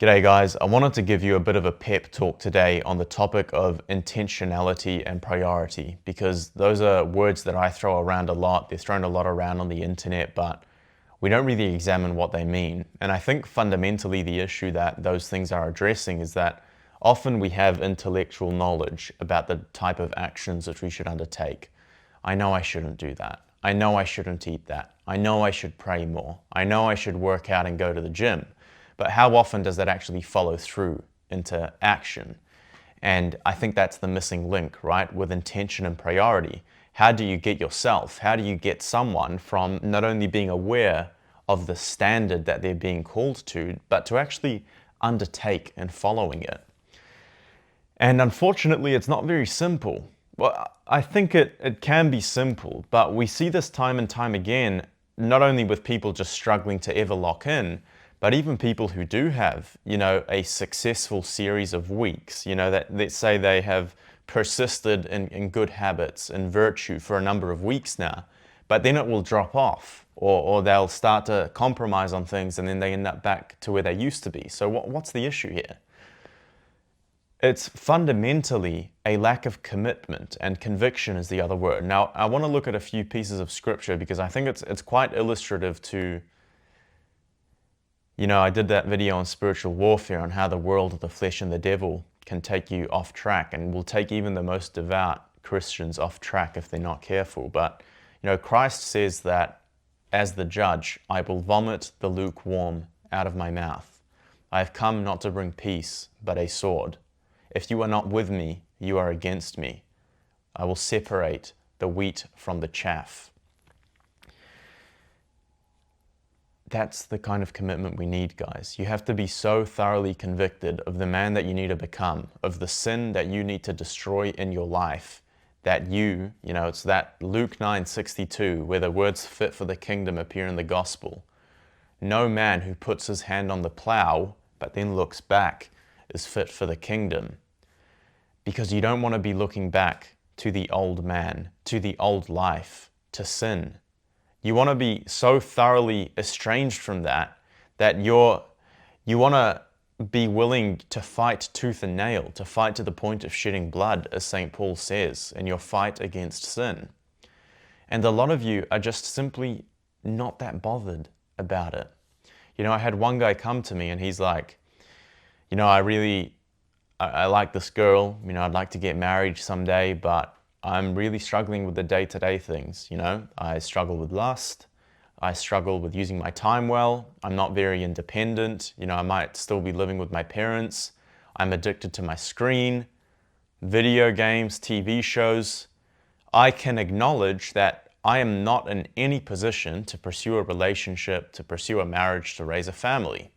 G'day guys, I wanted to give you a bit of a pep talk today on the topic of intentionality and priority, because those are words that I throw around a lot. They're thrown a lot around on the internet, but we don't really examine what they mean. And I think fundamentally the issue that those things are addressing is that often we have intellectual knowledge about the type of actions that we should undertake. I know I shouldn't do that. I know I shouldn't eat that. I know I should pray more. I know I should work out and go to the gym. But how often does that actually follow through into action? And I think that's the missing link, right? With intention and priority. How do you get yourself, how do you get someone from not only being aware of the standard that they're being called to, but to actually undertake and following it? And unfortunately, it's not very simple. Well, I think it can be simple, but we see this time and time again, not only with people just struggling to ever lock in, but even people who do have, a successful series of weeks, that let's say they have persisted in good habits and virtue for a number of weeks now, but then it will drop off or they'll start to compromise on things and then they end up back to where they used to be. So what's the issue here? It's fundamentally a lack of commitment, and conviction is the other word. Now, I want to look at a few pieces of scripture because I think it's quite illustrative to, I did that video on spiritual warfare on how the world of the flesh and the devil can take you off track and will take even the most devout Christians off track if they're not careful. But, Christ says that as the judge, I will vomit the lukewarm out of my mouth. I have come not to bring peace, but a sword. If you are not with me, you are against me. I will separate the wheat from the chaff. That's the kind of commitment we need, guys. You have to be so thoroughly convicted of the man that you need to become, of the sin that you need to destroy in your life, that it's that Luke 9:62, where the words fit for the kingdom appear in the gospel. No man who puts his hand on the plough, but then looks back, is fit for the kingdom. Because you don't want to be looking back to the old man, to the old life, to sin. You want to be so thoroughly estranged from that you want to be willing to fight tooth and nail, to fight to the point of shedding blood, as St. Paul says, in your fight against sin. And a lot of you are just simply not that bothered about it. I had one guy come to me and he's like, I like this girl, I'd like to get married someday, but I'm really struggling with the day-to-day things, I struggle with lust, I struggle with using my time well, I'm not very independent, I might still be living with my parents, I'm addicted to my screen, video games, TV shows. I can acknowledge that I am not in any position to pursue a relationship, to pursue a marriage, to raise a family.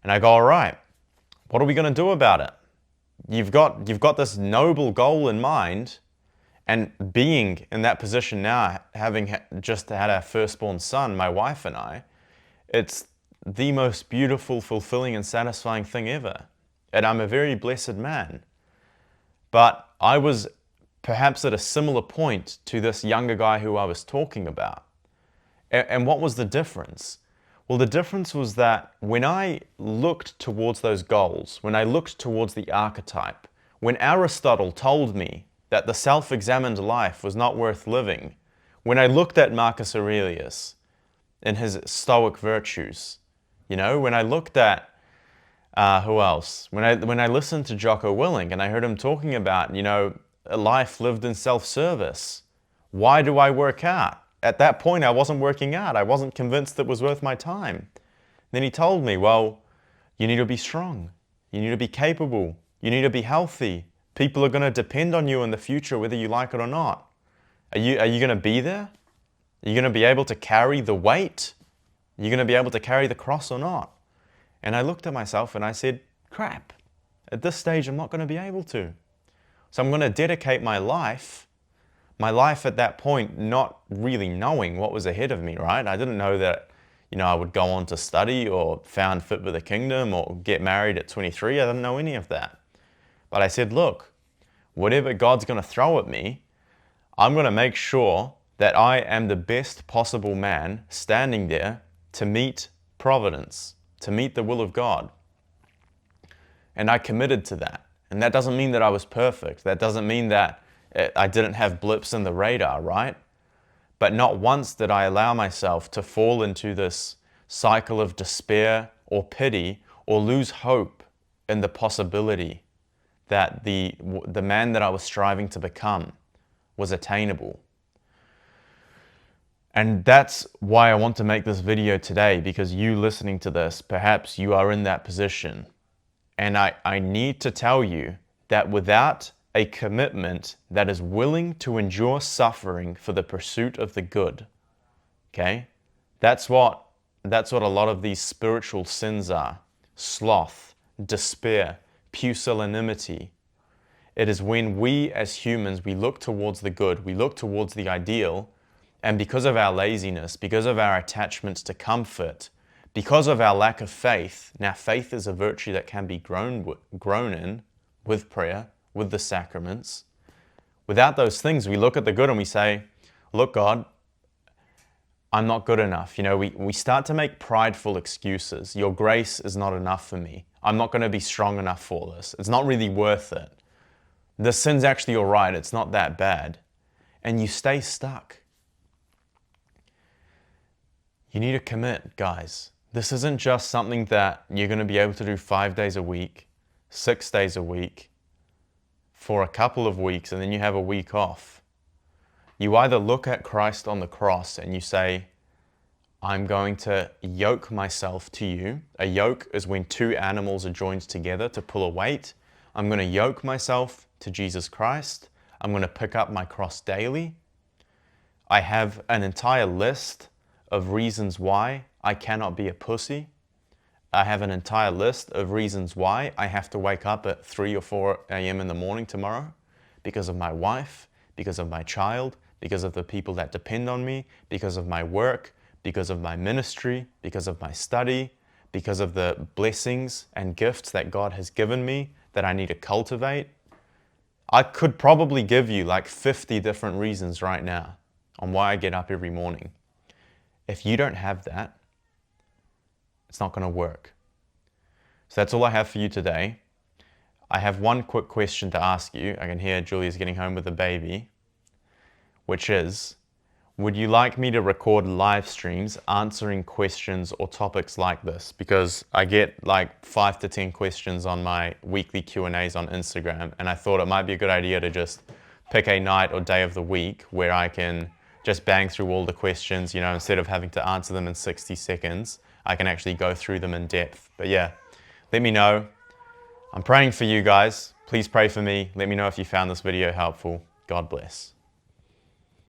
And I go, all right, what are we going to do about it? You've got this noble goal in mind. And being in that position now, having just had our firstborn son, my wife and I, it's the most beautiful, fulfilling and satisfying thing ever. And I'm a very blessed man. But I was perhaps at a similar point to this younger guy who I was talking about. And what was the difference? Well, the difference was that when I looked towards those goals, when I looked towards the archetype, when Aristotle told me that the self-examined life was not worth living, when I looked at Marcus Aurelius in his Stoic virtues, when I looked at, who else? When I listened to Jocko Willink and I heard him talking about, a life lived in self-service. Why do I work out? At that point, I wasn't working out. I wasn't convinced it was worth my time. Then he told me, well, you need to be strong. You need to be capable. You need to be healthy. People are going to depend on you in the future, whether you like it or not. Are you going to be there? Are you going to be able to carry the weight? Are you going to be able to carry the cross or not? And I looked at myself and I said, crap, at this stage, I'm not going to be able to. So I'm going to dedicate my life at that point, not really knowing what was ahead of me, right? I didn't know that, I would go on to study or found fit with the kingdom or get married at 23. I didn't know any of that. But I said, look, whatever God's going to throw at me, I'm going to make sure that I am the best possible man standing there to meet providence, to meet the will of God. And I committed to that. And that doesn't mean that I was perfect. That doesn't mean that I didn't have blips in the radar, right? But not once did I allow myself to fall into this cycle of despair or pity or lose hope in the possibility that the man that I was striving to become was attainable. And that's why I want to make this video today, because you listening to this, perhaps you are in that position. And I need to tell you that without a commitment that is willing to endure suffering for the pursuit of the good, okay? That's what a lot of these spiritual sins are. Sloth, despair, pusillanimity. It is when we as humans, we look towards the good, we look towards the ideal, and because of our laziness, because of our attachments to comfort, because of our lack of faith. Now, faith is a virtue that can be grown in with prayer, with the sacraments. Without those things, we look at the good and we say, look, God, I'm not good enough. You know, we start to make prideful excuses. Your grace is not enough for me. I'm not going to be strong enough for this. It's not really worth it. The sin's actually all right. It's not that bad. And you stay stuck. You need to commit, guys. This isn't just something that you're going to be able to do 5 days a week, 6 days a week, for a couple of weeks, and then you have a week off. You either look at Christ on the cross and you say, I'm going to yoke myself to you. A yoke is when two animals are joined together to pull a weight. I'm going to yoke myself to Jesus Christ. I'm going to pick up my cross daily. I have an entire list of reasons why I cannot be a pussy. I have an entire list of reasons why I have to wake up at 3 or 4 a.m. in the morning tomorrow, because of my wife, because of my child, because of the people that depend on me, because of my work, because of my ministry, because of my study, because of the blessings and gifts that God has given me that I need to cultivate. I could probably give you like 50 different reasons right now on why I get up every morning. If you don't have that, it's not going to work. So that's all I have for you today. I have one quick question to ask you. I can hear Julia's getting home with a baby, which is, would you like me to record live streams answering questions or topics like this? Because I get like 5 to 10 questions on my weekly Q&As on Instagram, and I thought it might be a good idea to just pick a night or day of the week where I can just bang through all the questions, you know, instead of having to answer them in 60 seconds, I can actually go through them in depth. But yeah, let me know. I'm praying for you guys. Please pray for me. Let me know if you found this video helpful. God bless.